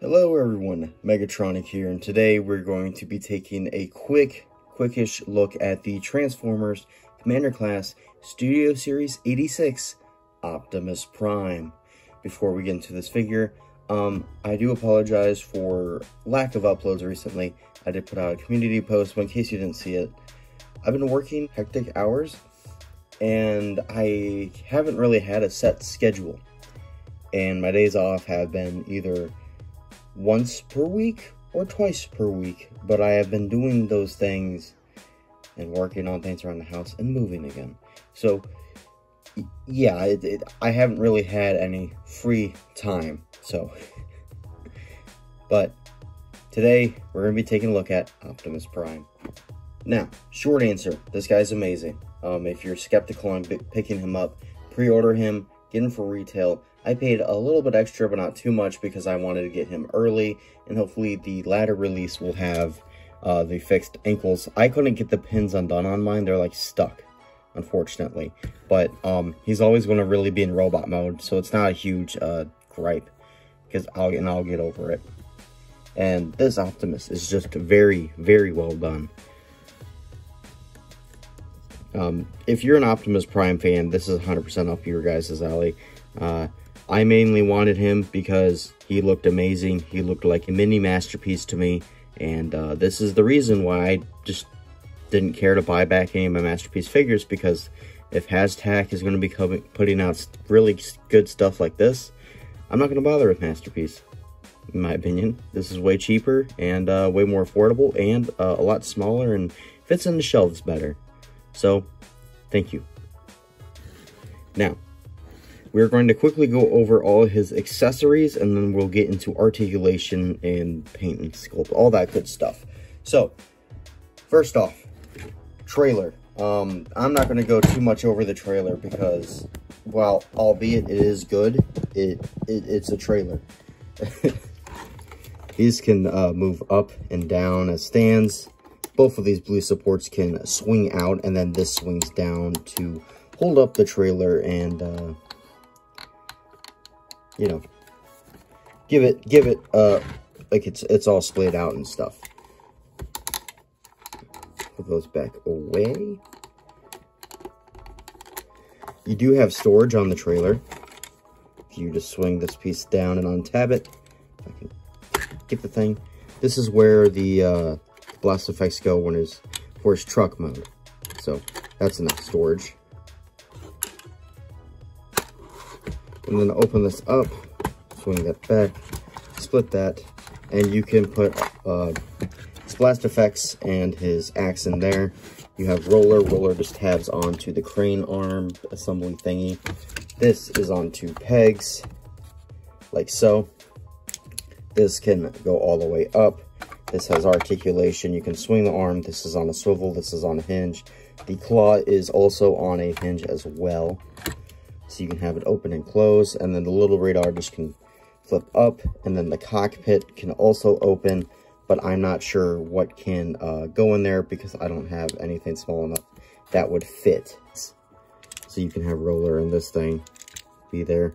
Hello everyone, Megatronic here, and today we're going to be taking a quickish look at the Transformers Commander Class Studio Series 86 Optimus Prime. Before we get into this figure, I do apologize for lack of uploads recently. I did put out a community post, but in case you didn't see it, I've been working hectic hours, and I haven't really had a set schedule. And my days off have been either once per week or twice per week, but I have been doing those things and working on things around the house and moving again. So yeah, I haven't really had any free time. So but today we're going to be taking a look at Optimus Prime. Now, short answer, this guy's amazing. If you're skeptical on picking him up, pre-order him, get him for retail. I paid a little bit extra, but not too much, because I wanted to get him early, and hopefully the latter release will have the fixed ankles. I couldn't get the pins undone on mine. They're like stuck, unfortunately. But he's always going to really be in robot mode, so it's not a huge gripe, because I'll get over it. And this Optimus is just very, very well done. If you're an Optimus Prime fan, this is 100% up your guys' alley. I mainly wanted him because he looked amazing. He looked like a mini masterpiece to me, and this is the reason why I just didn't care to buy back any of my Masterpiece figures, because if Hashtag is going to be putting out really good stuff like this, I'm not going to bother with Masterpiece. In my opinion, this is way cheaper and way more affordable, and a lot smaller, and fits in the shelves better. So, thank you. Now, we're going to quickly go over all of his accessories, and then we'll get into articulation and paint and sculpt, all that good stuff. So, first off, trailer. I'm not going to go too much over the trailer because, while albeit it is good, it's a trailer. These can move up and down as stands. Both of these blue supports can swing out, and then this swings down to hold up the trailer and you know, give it like it's all splayed out and stuff. Put those back away. You do have storage on the trailer. You just swing this piece down and untab it. If I can get the thing. This is where the blast effects go when it's for his truck mode. So that's enough storage. And then open this up, swing that back, split that, and you can put his blast effects and his axe in there. You have roller. Roller just tabs onto the crane arm assembly thingy. This is onto pegs, like so. This can go all the way up. This has articulation. You can swing the arm. This is on a swivel. This is on a hinge. The claw is also on a hinge as well. So you can have it open and close, and then the little radar just can flip up, and then the cockpit can also open, but I'm not sure what can go in there because I don't have anything small enough that would fit. So you can have roller and this thing be there.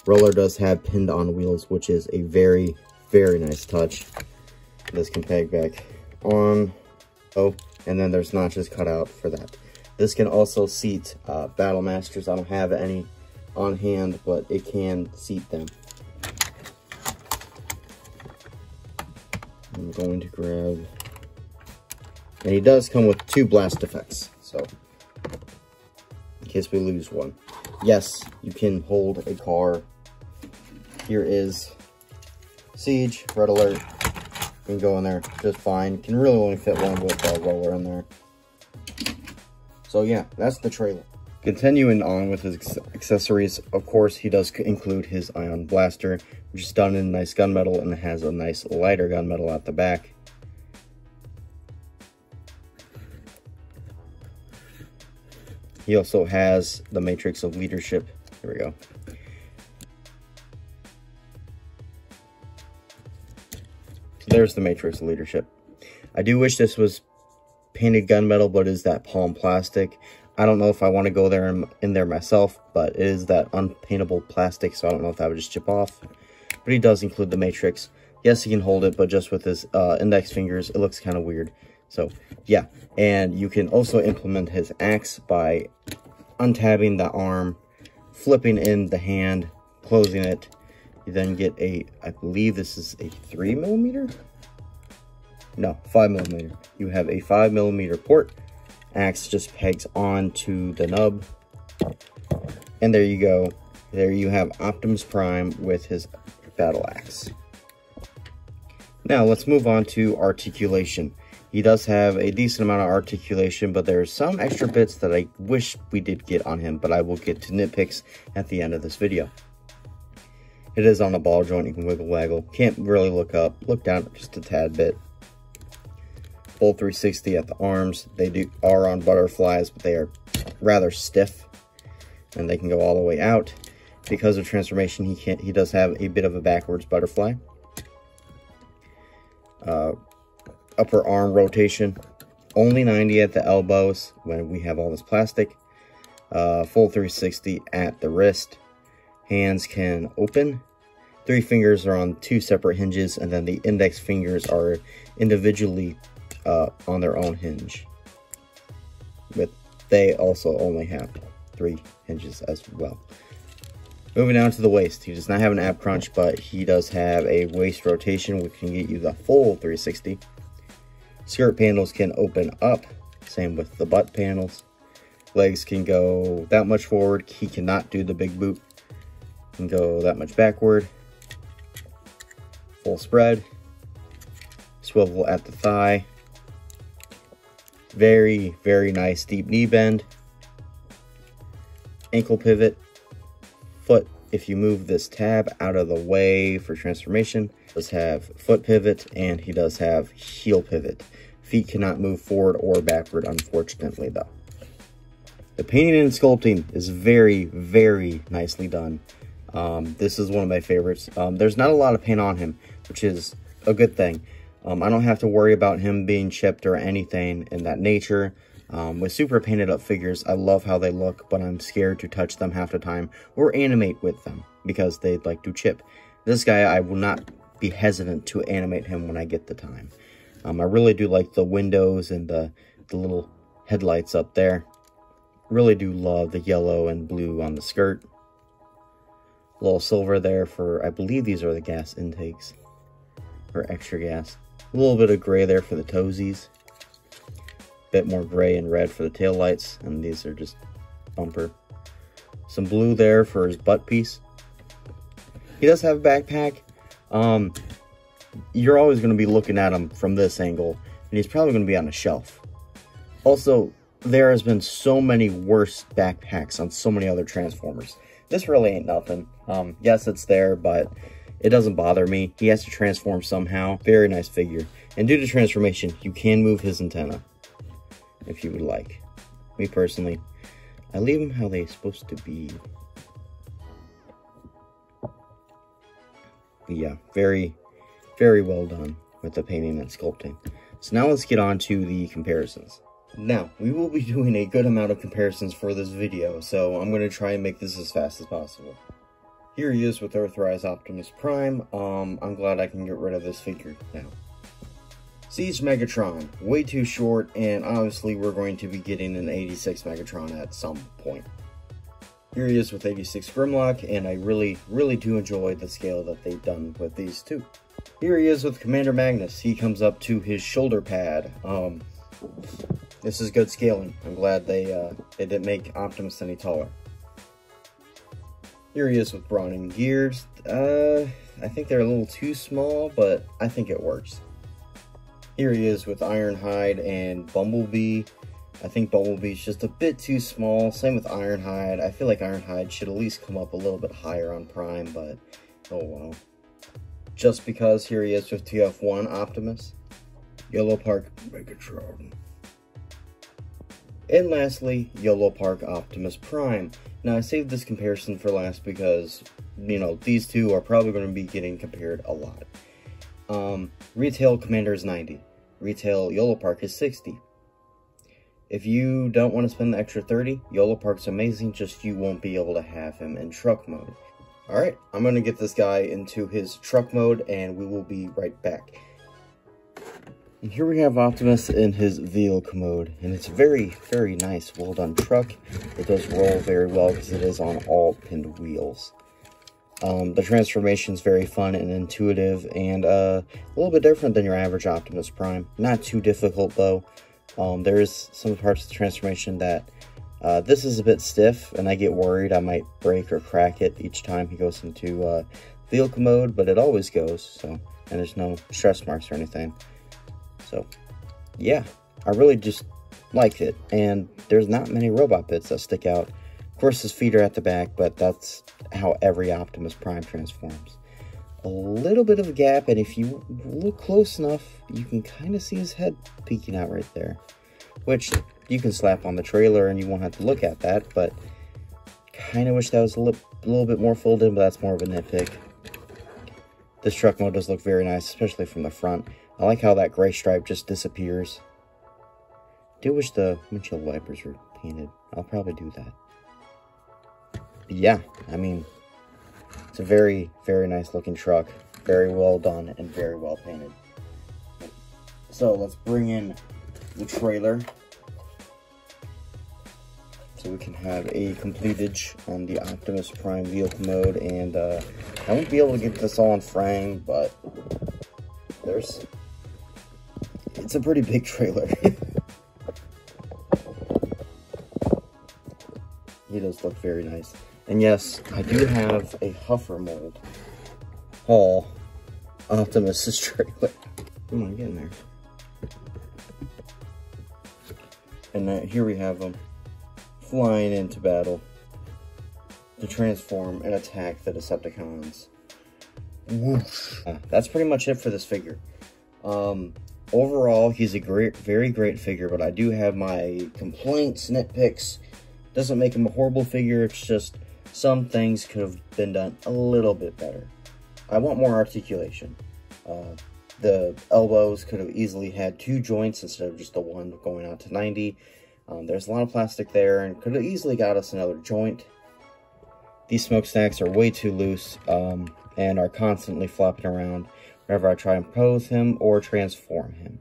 Roller does have pinned on wheels, which is a very, very nice touch. This can peg back on. Oh, and then there's notches cut out for that. This can also seat Battle Masters. I don't have any on hand, but it can seat them. I'm going to grab... And he does come with 2 blast effects, so in case we lose one. Yes, you can hold a car. Here is Siege, Red Alert. You can go in there just fine. Can really only fit one with a roller in there. So yeah, that's the trailer. Continuing on with his accessories, of course, he does include his ion blaster, which is done in nice gunmetal and has a nice lighter gunmetal at the back. He also has the Matrix of Leadership. Here we go. So there's the Matrix of Leadership. I do wish this was painted gunmetal, but it is that palm plastic. I don't know if I want to go there in there myself, but it is that unpaintable plastic, so I don't know if that would just chip off. But he does include the Matrix. Yes, he can hold it, but just with his index fingers, it looks kind of weird. So, yeah. And you can also implement his axe by untabbing the arm, flipping in the hand, closing it. You then get a, I believe this is a 3mm? No, 5mm. You have a 5mm port. Axe just pegs onto the nub. And there you go. There you have Optimus Prime with his battle axe. Now let's move on to articulation. He does have a decent amount of articulation, but there's some extra bits that I wish we did get on him, but I will get to nitpicks at the end of this video. It is on a ball joint, you can wiggle waggle. Can't really look up, look down just a tad bit. Full 360 at the arms. They are on butterflies, but they are rather stiff, and they can go all the way out. Because of transformation, he does have a bit of a backwards butterfly. Upper arm rotation, only 90 at the elbows when we have all this plastic. Full 360 at the wrist. Hands can open. 3 fingers are on 2 separate hinges, and then the index fingers are individually on their own hinge. But they also only have 3 hinges as well. Moving down to the waist, he does not have an ab crunch, but he does have a waist rotation, which can get you the full 360. Skirt panels can open up, same with the butt panels. Legs can go that much forward. He cannot do the big boot. Can go that much backward. Full spread. Swivel at the thigh. Very, very nice deep knee bend. Ankle pivot. Foot, if you move this tab out of the way for transformation, does have foot pivot, and he does have heel pivot. Feet cannot move forward or backward, unfortunately, though. The painting and sculpting is very, very nicely done. This is one of my favorites. There's not a lot of paint on him, which is a good thing. I don't have to worry about him being chipped or anything in that nature. With super painted up figures, I love how they look, but I'm scared to touch them half the time or animate with them because they like to chip. This guy, I will not be hesitant to animate him when I get the time. I really do like the windows and the little headlights up there. Really do love the yellow and blue on the skirt. A little silver there for, I believe these are the gas intakes or extra gas. A little bit of gray there for the toesies. Bit more gray and red for the tail lights, and these are just bumper. Some blue there for his butt piece. He does have a backpack. You're always going to be looking at him from this angle, and he's probably going to be on a shelf. Also, there has been so many worse backpacks on so many other Transformers. This really ain't nothing. Yes, it's there, but it doesn't bother me. He has to transform somehow. Very nice figure. And due to transformation, you can move his antenna if you would like. Me personally, I leave them how they're supposed to be. But yeah, very, very well done with the painting and sculpting. So now let's get on to the comparisons. Now, we will be doing a good amount of comparisons for this video, so I'm going to try and make this as fast as possible. Here he is with Earthrise Optimus Prime. I'm glad I can get rid of this figure now. Siege Megatron, way too short, and obviously we're going to be getting an 86 Megatron at some point. Here he is with 86 Grimlock, and I really, really do enjoy the scale that they've done with these two. Here he is with Commander Magnus. He comes up to his shoulder pad. This is good scaling. I'm glad they didn't make Optimus any taller. Here he is with Brawn and Gears. I think they're a little too small, but I think it works. Here he is with Ironhide and Bumblebee. I think Bumblebee's just a bit too small. Same with Ironhide. I feel like Ironhide should at least come up a little bit higher on Prime, but oh well. Just because here he is with TF1 Optimus. Yellow Park Megatron. And lastly, Yellow Park Optimus Prime. Now I saved this comparison for last because, you know, these two are probably going to be getting compared a lot. Retail Commander is 90. Retail Yellow Park is 60. If you don't want to spend the extra 30, Yellow Park's amazing, just you won't be able to have him in truck mode. Alright, I'm going to get this guy into his truck mode, and we will be right back. And here we have Optimus in his vehicle mode, and it's a very, very nice, well done truck. It does roll very well because it is on all pinned wheels. The transformation is very fun and intuitive, and a little bit different than your average Optimus Prime. Not too difficult though. There is some parts of the transformation that this is a bit stiff, and I get worried I might break or crack it each time he goes into vehicle mode, but it always goes, so, and there's no stress marks or anything. So, yeah, I really just like it, and there's not many robot bits that stick out. Of course, his feet are at the back, but that's how every Optimus Prime transforms. A little bit of a gap, and if you look close enough, you can kind of see his head peeking out right there, which you can slap on the trailer and you won't have to look at that, but kind of wish that was a little bit more filled in, but that's more of a nitpick. This truck mode does look very nice, especially from the front. I like how that gray stripe just disappears. Do wish the windshield wipers were painted. I'll probably do that. But yeah, I mean, it's a very, very nice looking truck. Very well done and very well painted. So let's bring in the trailer so we can have a completage on the Optimus Prime vehicle mode. And I won't be able to get this all on frame, but it's a pretty big trailer. He does look very nice. And yes, I do have a Huffer mold haul Optimus's trailer. Come on, get in there. And here we have them flying into battle to transform and attack the Decepticons. Whoosh. That's pretty much it for this figure. Overall, he's a very great figure, but I do have my complaints, nitpicks. Doesn't make him a horrible figure, it's just some things could have been done a little bit better. I want more articulation. The elbows could have easily had 2 joints instead of just the one going out to 90. There's a lot of plastic there and could have easily got us another joint. These smokestacks are way too loose and are constantly flopping around whenever I try and pose him or transform him.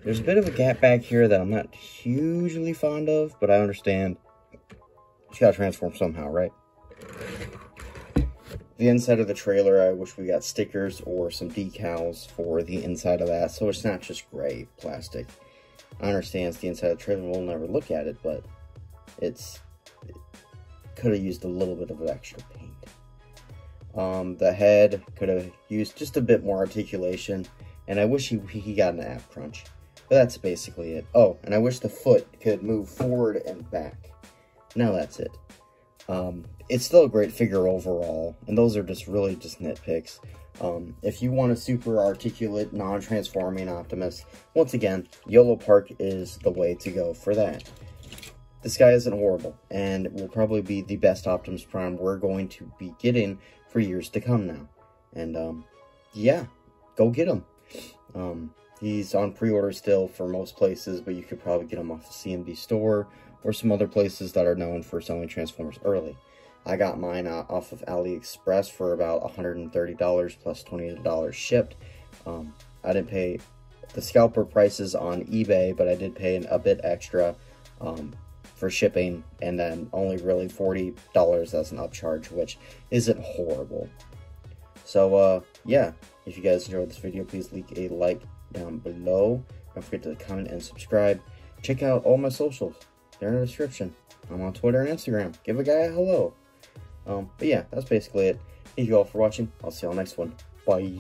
There's a bit of a gap back here that I'm not hugely fond of, but I understand. He's got to transform somehow, right? The inside of the trailer, I wish we got stickers or some decals for the inside of that, so it's not just gray plastic. I understand it's the inside of the trailer, we'll never look at it, but it could have used a little bit of extra paint. The head could have used just a bit more articulation, and I wish he got an ab crunch. But that's basically it. Oh, and I wish the foot could move forward and back. Now that's it. It's still a great figure overall, and those are just really just nitpicks. If you want a super articulate, non-transforming Optimus, once again, Yellow Park is the way to go for that. This guy isn't horrible, and will probably be the best Optimus Prime we're going to be getting for years to come now. And, yeah, go get him. He's on pre-order still for most places, but you could probably get him off the CMD store or some other places that are known for selling Transformers early. I got mine off of AliExpress for about $130 plus $20 shipped. I didn't pay the scalper prices on eBay, but I did pay a bit extra for shipping, and then only really $40 as an upcharge, which isn't horrible. So, yeah, if you guys enjoyed this video, please leave a like down below. Don't forget to comment and subscribe. Check out all my socials. They're in the description. I'm on Twitter and Instagram. Give a guy a hello. But yeah, that's basically it. Thank you all for watching. I'll see y'all next one. Bye.